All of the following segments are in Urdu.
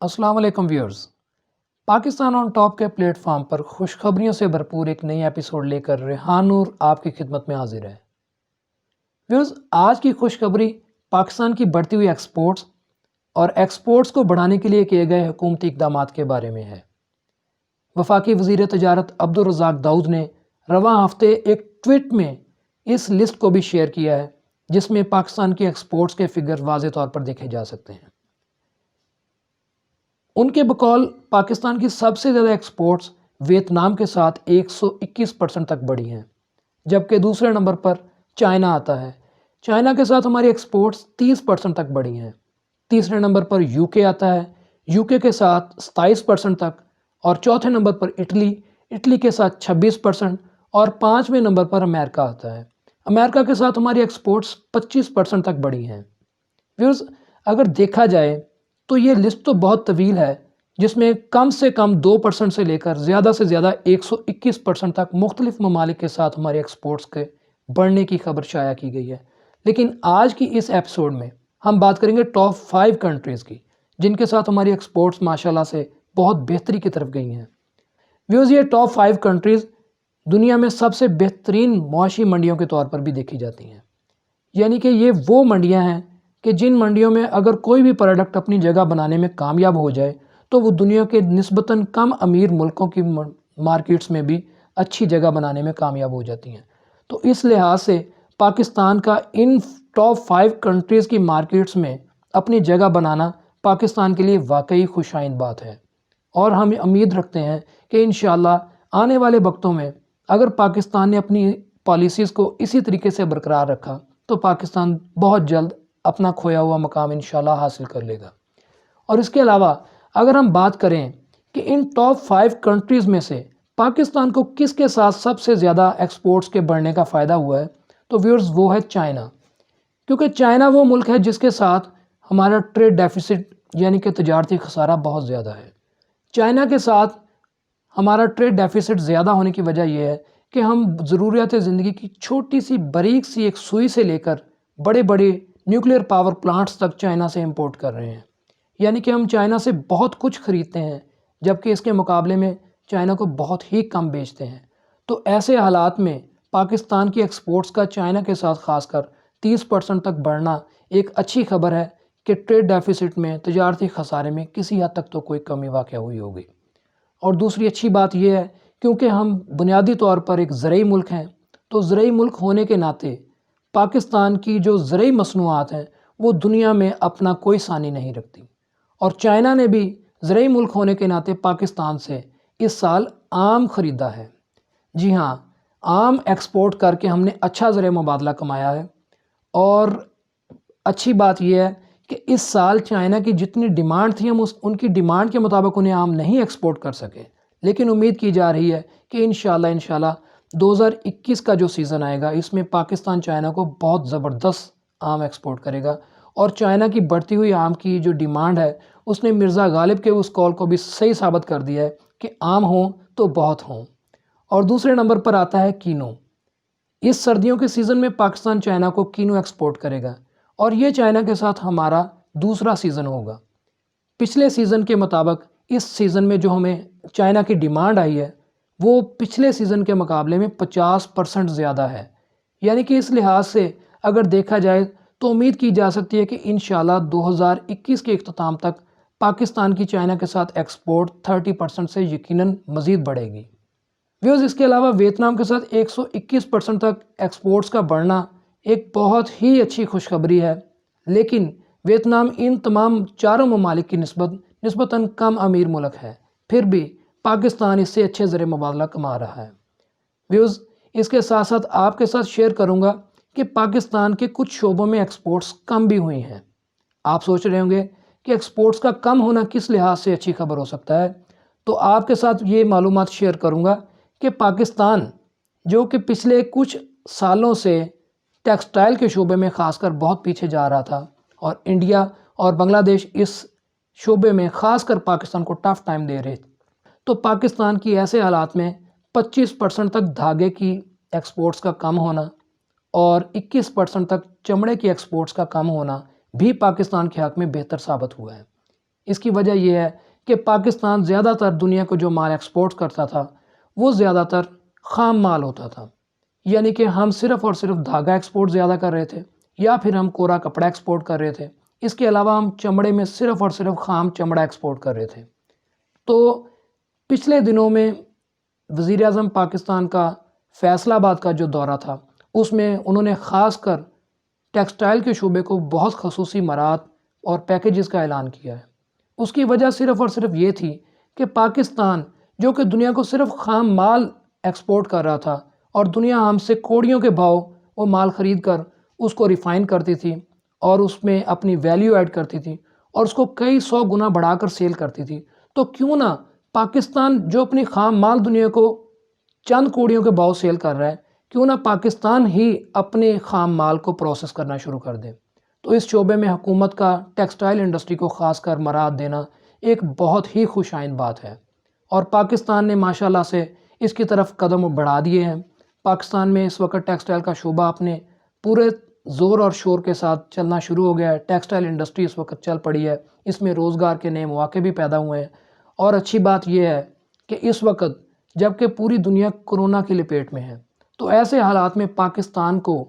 السلام علیکم ویورز۔ پاکستان آن ٹاپ کے پلیٹ فارم پر خوشخبریوں سے بھرپور ایک نئی ایپیسوڈ لے کر ریحان نور آپ کی خدمت میں حاضر ہے۔ ویورز، آج کی خوشخبری پاکستان کی بڑھتی ہوئی ایکسپورٹس اور ایکسپورٹس کو بڑھانے کے لیے کیے گئے حکومتی اقدامات کے بارے میں ہے۔ وفاقی وزیر تجارت عبدالرزاق داؤد نے رواں ہفتے ایک ٹویٹ میں اس لسٹ کو بھی شیئر کیا ہے، جس میں پاکستان کی ایکسپورٹس کے فگر واضح طور پر دیکھے جا سکتے ہیں۔ ان کے بقول پاکستان کی سب سے زیادہ ایکسپورٹس ویتنام کے ساتھ 121% تک بڑھی ہیں، جبکہ دوسرے نمبر پر چائنا آتا ہے۔ چائنا کے ساتھ ہماری ایکسپورٹس 30% تک بڑھی ہیں۔ تیسرے نمبر پر یو کے آتا ہے، یو کے ساتھ 27% تک، اور چوتھے نمبر پر اٹلی کے ساتھ 26%، اور پانچویں نمبر پر امریکہ آتا ہے۔ امریکہ کے ساتھ ہماری ایکسپورٹس 25% تک بڑھی ہیں۔ ویورز، اگر دیکھا جائے تو یہ لسٹ تو بہت طویل ہے، جس میں کم سے کم 2% سے لے کر زیادہ سے زیادہ 121% تک مختلف ممالک کے ساتھ ہمارے ایکسپورٹس کے بڑھنے کی خبر شائع کی گئی ہے۔ لیکن آج کی اس ایپیسوڈ میں ہم بات کریں گے ٹاپ 5 کنٹریز کی، جن کے ساتھ ہماری ایکسپورٹس ماشاءاللہ سے بہت بہتری کی طرف گئی ہیں۔ ویورز، یہ ٹاپ 5 کنٹریز دنیا میں سب سے بہترین معاشی منڈیوں کے طور پر بھی دیکھی جاتی ہیں، یعنی کہ یہ وہ منڈیاں ہیں کہ جن منڈیوں میں اگر کوئی بھی پروڈکٹ اپنی جگہ بنانے میں کامیاب ہو جائے تو وہ دنیا کے نسبتاً کم امیر ملکوں کی مارکیٹس میں بھی اچھی جگہ بنانے میں کامیاب ہو جاتی ہیں۔ تو اس لحاظ سے پاکستان کا ان ٹاپ 5 کنٹریز کی مارکیٹس میں اپنی جگہ بنانا پاکستان کے لیے واقعی خوش آئند بات ہے، اور ہم امید رکھتے ہیں کہ انشاءاللہ آنے والے وقتوں میں اگر پاکستان نے اپنی پالیسیز کو اسی طریقے سے برقرار رکھا تو پاکستان بہت جلد اپنا کھویا ہوا مقام انشاءاللہ حاصل کر لے گا۔ اور اس کے علاوہ اگر ہم بات کریں کہ ان ٹاپ 5 کنٹریز میں سے پاکستان کو کس کے ساتھ سب سے زیادہ ایکسپورٹس کے بڑھنے کا فائدہ ہوا ہے، تو ویورز وہ ہے چائنا، کیونکہ چائنا وہ ملک ہے جس کے ساتھ ہمارا ٹریڈ ڈیفیسٹ یعنی کہ تجارتی خسارہ بہت زیادہ ہے۔ چائنا کے ساتھ ہمارا ٹریڈ ڈیفیسٹ زیادہ ہونے کی وجہ یہ ہے کہ ہم ضروریات زندگی کی چھوٹی سی باریک سی ایک سوئی سے لے کر بڑے بڑے نیوکلیئر پاور پلانٹس تک چائنا سے امپورٹ کر رہے ہیں، یعنی کہ ہم چائنا سے بہت کچھ خریدتے ہیں، جبکہ اس کے مقابلے میں چائنا کو بہت ہی کم بیچتے ہیں۔ تو ایسے حالات میں پاکستان کی ایکسپورٹس کا چائنا کے ساتھ خاص کر 30% تک بڑھنا ایک اچھی خبر ہے کہ ٹریڈ ڈیفیسٹ میں، تجارتی خسارے میں کسی حد تک تو کوئی کمی واقع ہوئی ہوگی۔ اور دوسری اچھی بات یہ ہے کیونکہ ہم بنیادی طور پر ایک زرعی ملک ہیں، تو زرعی ملک ہونے کے ناطے پاکستان کی جو زرعی مصنوعات ہیں وہ دنیا میں اپنا کوئی ثانی نہیں رکھتی، اور چائنا نے بھی زرعی ملک ہونے کے ناطے پاکستان سے اس سال آم خریدا ہے۔ جی ہاں، آم ایکسپورٹ کر کے ہم نے اچھا زرعی مبادلہ کمایا ہے، اور اچھی بات یہ ہے کہ اس سال چائنا کی جتنی ڈیمانڈ تھی ہم ان کی ڈیمانڈ کے مطابق انہیں آم نہیں ایکسپورٹ کر سکے، لیکن امید کی جا رہی ہے کہ انشاءاللہ 2021 کا جو سیزن آئے گا اس میں پاکستان چائنا کو بہت زبردست آم ایکسپورٹ کرے گا۔ اور چائنا کی بڑھتی ہوئی آم کی جو ڈیمانڈ ہے اس نے مرزا غالب کے اس کال کو بھی صحیح ثابت کر دیا ہے کہ آم ہوں تو بہت ہوں۔ اور دوسرے نمبر پر آتا ہے کینو۔ اس سردیوں کے سیزن میں پاکستان چائنا کو کینو ایکسپورٹ کرے گا، اور یہ چائنا کے ساتھ ہمارا دوسرا سیزن ہوگا۔ پچھلے سیزن کے مطابق اس سیزن میں جو ہمیں چائنا کی ڈیمانڈ آئی ہے وہ پچھلے سیزن کے مقابلے میں 50% زیادہ ہے، یعنی کہ اس لحاظ سے اگر دیکھا جائے تو امید کی جا سکتی ہے کہ انشاءاللہ 2021 کے اختتام تک پاکستان کی چائنا کے ساتھ ایکسپورٹ 30% سے یقیناً مزید بڑھے گی۔ ویورز، اس کے علاوہ ویتنام کے ساتھ 121% تک ایکسپورٹس کا بڑھنا ایک بہت ہی اچھی خوشخبری ہے، لیکن ویتنام ان تمام چاروں ممالک کی نسبتاً کم امیر ملک ہے، پھر بھی پاکستان اس سے اچھے زرعی مبادلہ کما رہا ہے۔ ویورز، اس کے ساتھ ساتھ آپ کے ساتھ شیئر کروں گا کہ پاکستان کے کچھ شعبوں میں ایکسپورٹس کم بھی ہوئی ہیں۔ آپ سوچ رہے ہوں گے کہ ایکسپورٹس کا کم ہونا کس لحاظ سے اچھی خبر ہو سکتا ہے، تو آپ کے ساتھ یہ معلومات شیئر کروں گا کہ پاکستان جو کہ پچھلے کچھ سالوں سے ٹیکسٹائل کے شعبے میں خاص کر بہت پیچھے جا رہا تھا، اور انڈیا اور بنگلہ دیش اس شعبے میں خاص کر پاکستان کو ٹف ٹائم دے رہے تھے، تو پاکستان کی ایسے حالات میں 25% تک دھاگے کی ایکسپورٹس کا کم ہونا اور 21% تک چمڑے کی ایکسپورٹس کا کم ہونا بھی پاکستان کے حق میں بہتر ثابت ہوا ہے۔ اس کی وجہ یہ ہے کہ پاکستان زیادہ تر دنیا کو جو مال ایکسپورٹ کرتا تھا وہ زیادہ تر خام مال ہوتا تھا، یعنی کہ ہم صرف اور صرف دھاگا ایکسپورٹ زیادہ کر رہے تھے یا پھر ہم کورا کپڑا ایکسپورٹ کر رہے تھے۔ اس کے علاوہ ہم چمڑے میں صرف اور صرف خام چمڑا ایکسپورٹ کر رہے تھے۔ تو پچھلے دنوں میں وزیر اعظم پاکستان کا فیصل آباد کا جو دورہ تھا اس میں انہوں نے خاص کر ٹیکسٹائل کے شعبے کو بہت خصوصی مراعات اور پیکیجز کا اعلان کیا ہے۔ اس کی وجہ صرف اور صرف یہ تھی کہ پاکستان جو کہ دنیا کو صرف خام مال ایکسپورٹ کر رہا تھا اور دنیا ہم سے کوڑیوں کے بھاؤ وہ مال خرید کر اس کو ریفائن کرتی تھی اور اس میں اپنی ویلیو ایڈ کرتی تھی اور اس کو کئی 100 گنا بڑھا کر سیل کرتی تھی، تو کیوں نہ پاکستان جو اپنی خام مال دنیا کو چند کوڑیوں کے بھاؤ سیل کر رہا ہے، کیوں نہ پاکستان ہی اپنے خام مال کو پروسیس کرنا شروع کر دے۔ تو اس شعبے میں حکومت کا ٹیکسٹائل انڈسٹری کو خاص کر مراعات دینا ایک بہت ہی خوش آئند بات ہے، اور پاکستان نے ماشاءاللہ سے اس کی طرف قدم بڑھا دیے ہیں۔ پاکستان میں اس وقت ٹیکسٹائل کا شعبہ اپنے پورے زور اور شور کے ساتھ چلنا شروع ہو گیا ہے۔ ٹیکسٹائل انڈسٹری اس وقت چل پڑی ہے، اس میں روزگار کے نئے مواقع بھی پیدا ہوئے ہیں، اور اچھی بات یہ ہے کہ اس وقت جب کہ پوری دنیا کرونا کی لپیٹ میں ہے تو ایسے حالات میں پاکستان کو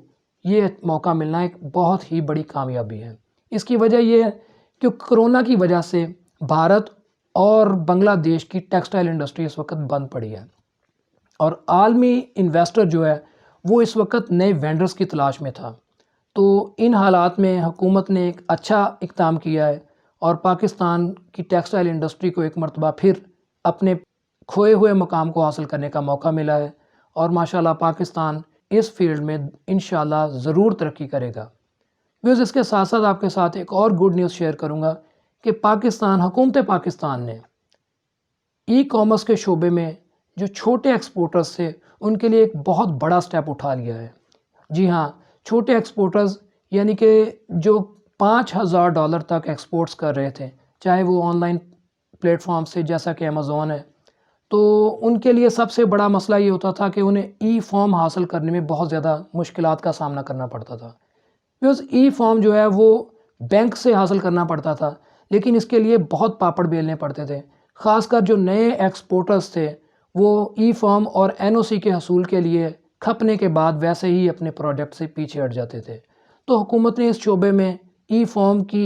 یہ موقع ملنا ایک بہت ہی بڑی کامیابی ہے۔ اس کی وجہ یہ ہے کہ کرونا کی وجہ سے بھارت اور بنگلہ دیش کی ٹیکسٹائل انڈسٹری اس وقت بند پڑی ہے، اور عالمی انویسٹر جو ہے وہ اس وقت نئے وینڈرز کی تلاش میں تھا۔ تو ان حالات میں حکومت نے ایک اچھا اقدام کیا ہے اور پاکستان کی ٹیکسٹائل انڈسٹری کو ایک مرتبہ پھر اپنے کھوئے ہوئے مقام کو حاصل کرنے کا موقع ملا ہے، اور ماشاءاللہ پاکستان اس فیلڈ میں انشاءاللہ ضرور ترقی کرے گا۔ ویوز اس کے ساتھ ساتھ آپ کے ساتھ ایک اور گڈ نیوز شیئر کروں گا کہ حکومت پاکستان نے ای کامرس کے شعبے میں جو چھوٹے ایکسپورٹرز تھے ان کے لیے ایک بہت بڑا سٹیپ اٹھا لیا ہے۔ جی ہاں، چھوٹے ایکسپورٹرز یعنی کہ جو $5000 تک ایکسپورٹس کر رہے تھے، چاہے وہ آن لائن پلیٹ فارم سے جیسا کہ امیزون ہے، تو ان کے لیے سب سے بڑا مسئلہ یہ ہوتا تھا کہ انہیں ای فارم حاصل کرنے میں بہت زیادہ مشکلات کا سامنا کرنا پڑتا تھا۔ بیکاز ای فارم جو ہے وہ بینک سے حاصل کرنا پڑتا تھا، لیکن اس کے لیے بہت پاپڑ بیلنے پڑتے تھے۔ خاص کر جو نئے ایکسپورٹرز تھے وہ ای فارم اور NOC کے حصول کے لیے کھپنے کے بعد ویسے ہی اپنے پروجیکٹ سے پیچھے ہٹ جاتے تھے۔ تو حکومت نے اس شعبے میں ای فارم کی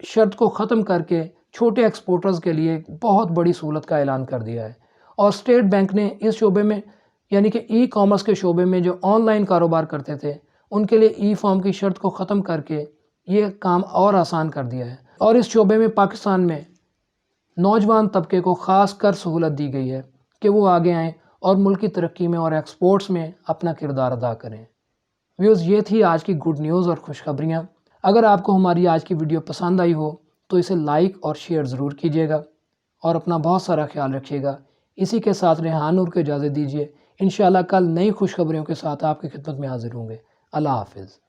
شرط کو ختم کر کے چھوٹے ایکسپورٹرز کے لیے بہت بڑی سہولت کا اعلان کر دیا ہے، اور اسٹیٹ بینک نے اس شعبے میں یعنی کہ ای کامرس کے شعبے میں جو آن لائن کاروبار کرتے تھے ان کے لیے ای فارم کی شرط کو ختم کر کے یہ کام اور آسان کر دیا ہے، اور اس شعبے میں پاکستان میں نوجوان طبقے کو خاص کر سہولت دی گئی ہے کہ وہ آگے آئیں اور ملک کی ترقی میں اور ایکسپورٹس میں اپنا کردار ادا کریں۔ ویوز یہ تھی آج کی گڈ نیوز اور خوشخبریاں۔ اگر آپ کو ہماری آج کی ویڈیو پسند آئی ہو تو اسے لائک اور شیئر ضرور کیجیے گا، اور اپنا بہت سارا خیال رکھیے گا۔ اسی کے ساتھ ریحان نور کو اجازت دیجیے، انشاءاللہ کل نئی خوشخبریوں کے ساتھ آپ کی خدمت میں حاضر ہوں گے۔ اللہ حافظ۔